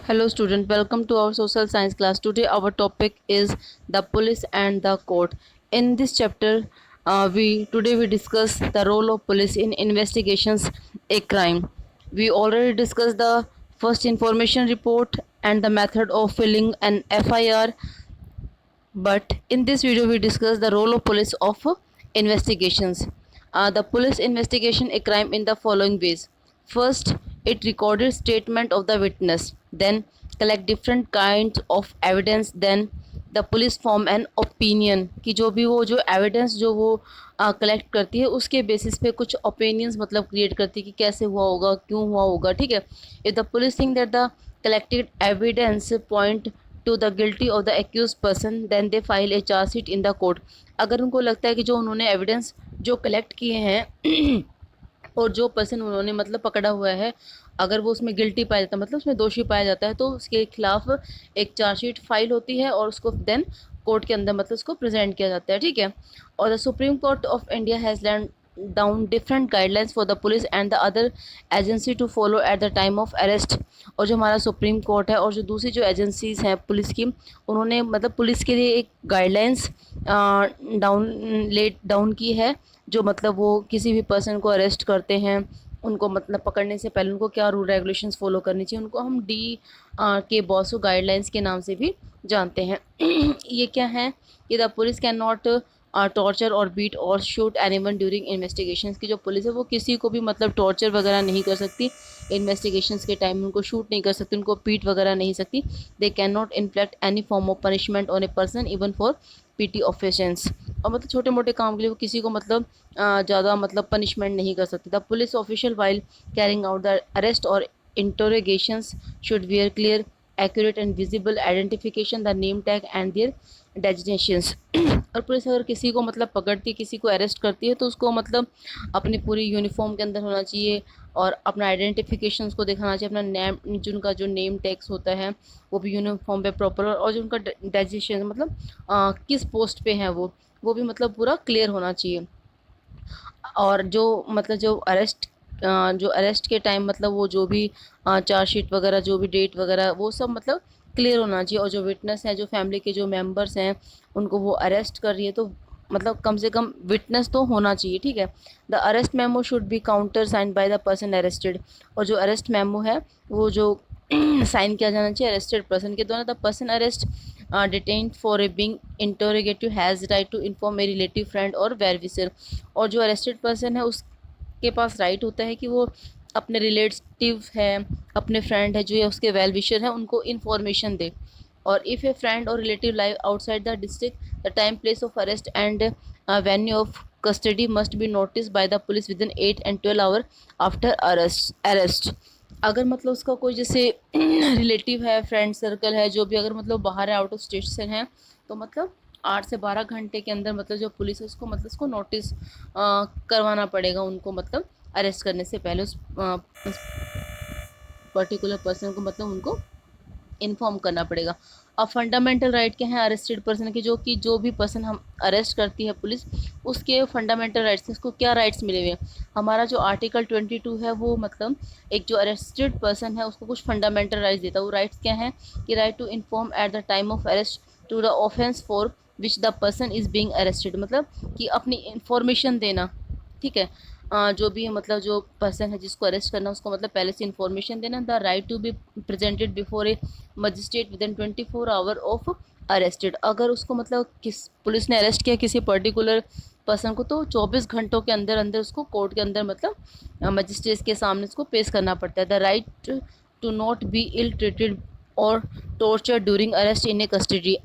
Hello student, welcome to our social science class. Today our topic is the police and the court. In this chapter, we discuss the role of police in investigations a crime. We already discussed the first information report and the method of filling an FIR, but in this video we discuss the role of police of investigations. The police investigation a crime in the following ways. First, it recorded statement of the witness, then collect different kinds of evidence, then the police form an opinion कि जो भी वो जो evidence जो वो collect करती है उसके बेसिस पे कुछ ओपिनियंस मतलब क्रिएट करती है कि कैसे हुआ होगा, क्यों हुआ होगा. ठीक है. If the police think that the collected evidence point to the guilty of the accuse person then they file a charge sheet in the court. अगर उनको लगता है कि जो उन्होंने एविडेंस जो कलेक्ट किए हैं और जो पर्सन उन्होंने मतलब पकड़ा हुआ है, अगर वो उसमें गिल्टी पाया जाता है मतलब उसमें दोषी पाया जाता है तो उसके खिलाफ एक चार्जशीट फाइल होती है और उसको देन कोर्ट के अंदर मतलब उसको प्रेजेंट किया जाता है. ठीक है. और the Supreme Court of India has land down different guidelines for the police and the other agency to follow at the time of arrest. और जो हमारा सुप्रीम कोर्ट है और जो दूसरी जो एजेंसीज हैं पुलिस की, उन्होंने मतलब पुलिस के लिए एक गाइडलाइंस डाउन की है. जो मतलब वो किसी भी पर्सन को अरेस्ट करते हैं उनको मतलब पकड़ने से पहले उनको क्या रूल रेगुलेशंस फॉलो करनी चाहिए, उनको हम डी के बॉसो गाइडलाइंस के नाम से भी जानते हैं. ये क्या है कि the police can not torture और बीट और शूट एनीवन ड्यूरिंग इन्वेस्टिगेशंस. की जो पुलिस है वो किसी को भी मतलब टॉर्चर वगैरह नहीं कर सकती इन्वेस्टिगेशंस के टाइम, उनको शूट नहीं कर सकती, उनको पीट वगैरह नहीं सकती. They can not inflict any form of punishment on a person even for PT offence. और मतलब छोटे मोटे काम के लिए वो किसी को मतलब ज़्यादा मतलब पनिशमेंट नहीं कर सकती. The police official while carrying out the arrest और interrogations should wear clear accurate and visible identification the name tag and their designations. और पुलिस अगर किसी को मतलब पकड़ती है, किसी को अरेस्ट करती है तो उसको मतलब अपनी पूरी यूनिफॉर्म के अंदर होना चाहिए और अपना आइडेंटिफिकेशन उसको दिखाना चाहिए, अपना नेम जिनका जो नेम टैग्स होता है वो भी यूनिफॉर्म पे प्रॉपर, और जो उनका डेजिग्नेशन मतलब किस पोस्ट पे है वो भी मतलब पूरा क्लियर होना चाहिए. और जो मतलब जो अरेस्ट के टाइम मतलब वो जो भी चार्जशीट वगैरह जो भी डेट वगैरह वो सब मतलब क्लियर होना चाहिए. और जो विटनेस है, जो फैमिली के जो मेंबर्स हैं, उनको वो अरेस्ट कर रही है तो मतलब कम से कम विटनेस तो होना चाहिए. ठीक है. The arrest memo should be counter signed by the person arrested. और जो अरेस्ट मेमो है वो जो साइन किया जाना चाहिए अरेस्टेड पर्सन के द्वारा. The person arrest detained for a being interrogative has right to inform a relative friend or वेरिफिसर. और जो अरेस्टेड पर्सन है उसके पास राइट होता है कि वो अपने रिलेटिव है, अपने फ्रेंड है जो या उसके वेल विशर है, उनको इन्फॉर्मेशन दे. और इफ़ ए फ्रेंड और relative live outside the district the time place of arrest and venue of custody must be notice by the police with in 8 and 12 hour after arrest. अगर मतलब उसका कोई जैसे relative है, friend circle है, जो भी अगर मतलब बाहर है, आउट ऑफ स्टेशन है, तो मतलब 8 से 12 घंटे के अंदर मतलब जो पुलिस है उसको मतलब उसको नोटिस करवाना पड़ेगा उनको, मतलब अरेस्ट करने से पहले उस पर्टिकुलर पर्सन को मतलब उनको इन्फॉर्म करना पड़ेगा. अब फंडामेंटल राइट क्या है अरेस्टेड पर्सन के, जो कि जो भी पर्सन हम अरेस्ट करती है पुलिस, उसके फंडामेंटल राइट्स, उसको क्या राइट्स मिले हुए हैं. हमारा जो आर्टिकल 22 है वो मतलब एक जो अरेस्टेड पर्सन है उसको कुछ फंडामेंटल राइट्स देता है. वो राइट्स क्या हैं कि right to inform at the time of arrest to the offence for which the person is being arrested. मतलब कि अपनी इंफॉर्मेशन देना. ठीक है. जो भी मतलब जो पर्सन है जिसको अरेस्ट करना उसको मतलब पहले से इन्फॉर्मेशन देना. The right to be presented before a magistrate within 24 hour of arrested. अगर उसको मतलब किस पुलिस ने अरेस्ट किया किसी पर्टिकुलर पर्सन को तो 24 घंटों के अंदर अंदर उसको कोर्ट के अंदर मतलब मजिस्ट्रेट के सामने उसको पेश करना पड़ता है. The right to not be ill treated or torture during arrest in a custody.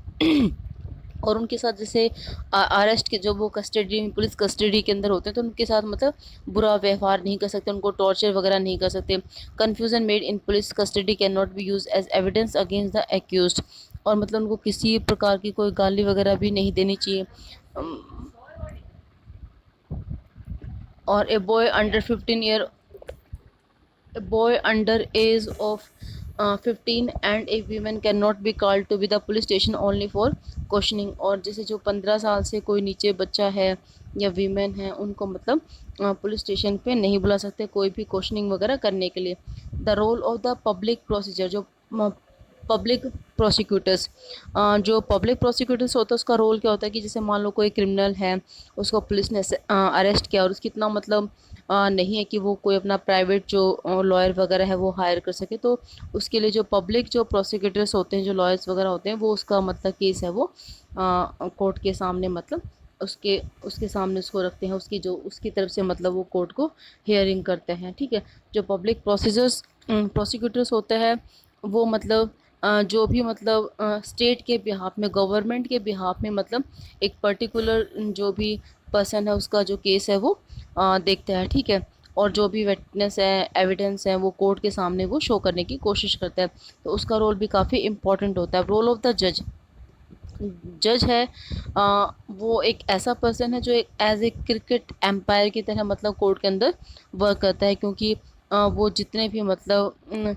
और उनके साथ जैसे अरेस्ट के जो वो कस्टडी पुलिस कस्टडी के अंदर होते हैं तो उनके साथ मतलब बुरा व्यवहार नहीं कर सकते, उनको टॉर्चर वगैरह नहीं कर सकते. Confusion made in police custody can not be use as evidence against the accused. और मतलब उनको किसी प्रकार की कोई गाली वगैरह भी नहीं देनी चाहिए. और a boy under 15 year a boy under age of 15 and a woman cannot be called to be the police station only for questioning. और जैसे जो 15 साल से कोई नीचे बच्चा है या वीमेन है उनको मतलब पुलिस स्टेशन पे नहीं बुला सकते कोई भी क्वेश्चनिंग वगैरह करने के लिए. The role of the public procedure. जो पब्लिक प्रोसिक्यूटर्स, जो पब्लिक प्रोसिक्यूटर्स होता है उसका रोल क्या होता है कि जैसे मान लो कोई क्रिमिनल है, उसको पुलिस ने अरेस्ट किया और उसकी इतना मतलब नहीं है कि वो कोई अपना प्राइवेट जो लॉयर वगैरह है वो हायर कर सके, तो उसके लिए जो पब्लिक जो प्रोसिक्यूटर्स होते हैं, जो लॉयर्स वगैरह होते हैं, वो उसका मतलब केस है वो कोर्ट के सामने मतलब उसके उसके सामने उसको रखते हैं, उसकी जो उसकी तरफ से मतलब वो कोर्ट को हियरिंग करते हैं। ठीक है, जो पब्लिक प्रोसिक्यूटर्स होते हैं वो मतलब जो भी मतलब स्टेट के बिहाफ में, गवर्नमेंट के बिहाफ में मतलब एक पर्टिकुलर जो भी पर्सन है उसका जो केस है वो देखता है। ठीक है, और जो भी विटनेस है, एविडेंस है, वो कोर्ट के सामने वो शो करने की कोशिश करता है, तो उसका रोल भी काफ़ी इम्पोर्टेंट होता है। रोल ऑफ द जज, जज है वो एक ऐसा पर्सन है जो एक एज ए क्रिकेट एम्पायर की तरह मतलब कोर्ट के अंदर वर्क करता है, क्योंकि वो जितने भी मतलब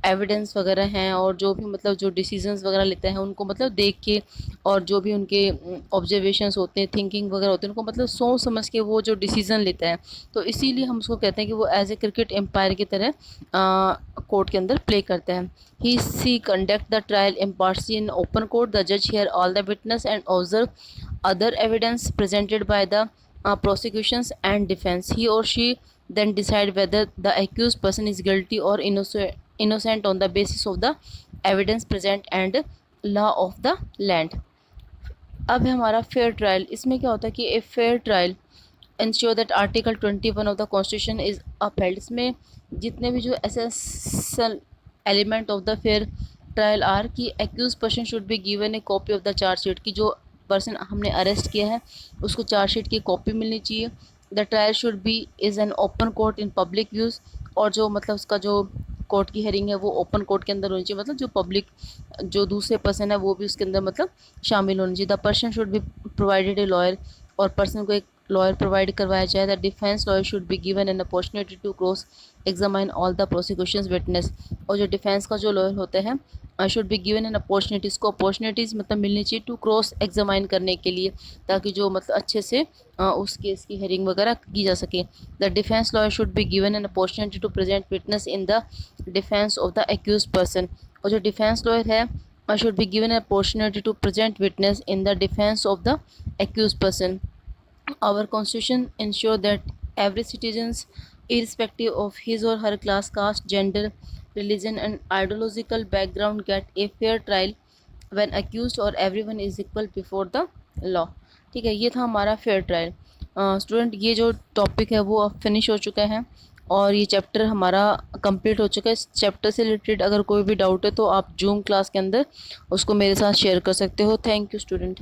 एविडेंस वगैरह हैं और जो भी मतलब जो डिसीजंस वगैरह लेते हैं उनको मतलब देख के, और जो भी उनके ऑब्जर्वेशंस होते हैं, थिंकिंग वगैरह होते हैं, उनको मतलब सोच समझ के वो जो डिसीजन लेता है, तो इसीलिए हम उसको कहते हैं कि वो एज ए क्रिकेट एम्पायर की तरह कोर्ट के अंदर प्ले करते हैं। He see conduct the trial impartially in open court. The judge hear all the witness and observe other evidence presented by the prosecutions and defense. He or she then decide whether the accused person is guilty or innocent on the basis of the evidence present and law of the land. अब है हमारा fair trial. इसमें क्या होता है कि a fair trial ensure that article 21 of the constitution is upheld. इसमें जितने भी जो essential element of the fair trial are कि accuse person should be given a copy of the chargesheet, की जो पर्सन हमने अरेस्ट किया है उसको चार्जशीट की कॉपी मिलनी चाहिए। The trial should be is an open court in public use, और जो मतलब उसका जो कोर्ट की हेयरिंग है वो ओपन कोर्ट के अंदर होनी चाहिए, मतलब जो पब्लिक जो दूसरे पर्सन है वो भी उसके अंदर मतलब शामिल होनी चाहिए। The person should be provided a lawyer, और पर्सन को एक लॉयर प्रोवाइड करवाया जाए। The defence lawyer should be given an opportunity to cross examine all the prosecutions witness, और जो डिफेंस का जो लॉयर होते हैं should be given an opportunities को अपॉर्चुनिटीज़ मतलब मिलनी चाहिए टू क्रॉस एग्जामाइन करने के लिए, ताकि जो मतलब अच्छे से उस केस की हेयरिंग वगैरह की जा सके। The defence lawyer should be given an opportunity to present witness in the defence of the accuse person, और जो डिफेंस लॉयर है should be given an opportunity to present witness in the defense of the accused person. Our constitution ensure that every citizen, irrespective of his or her class, caste, gender, religion and ideological background, get a fair trial when accused, or everyone is equal before the law. ठीक है, ये था हमारा fair trial. Student ये जो topic है वो अब फिनिश हो चुका है और ये चैप्टर हमारा कंप्लीट हो चुका है। इस चैप्टर से रिलेटेड अगर कोई भी डाउट है तो आप जूम क्लास के अंदर उसको मेरे साथ शेयर कर सकते हो। Thank you student.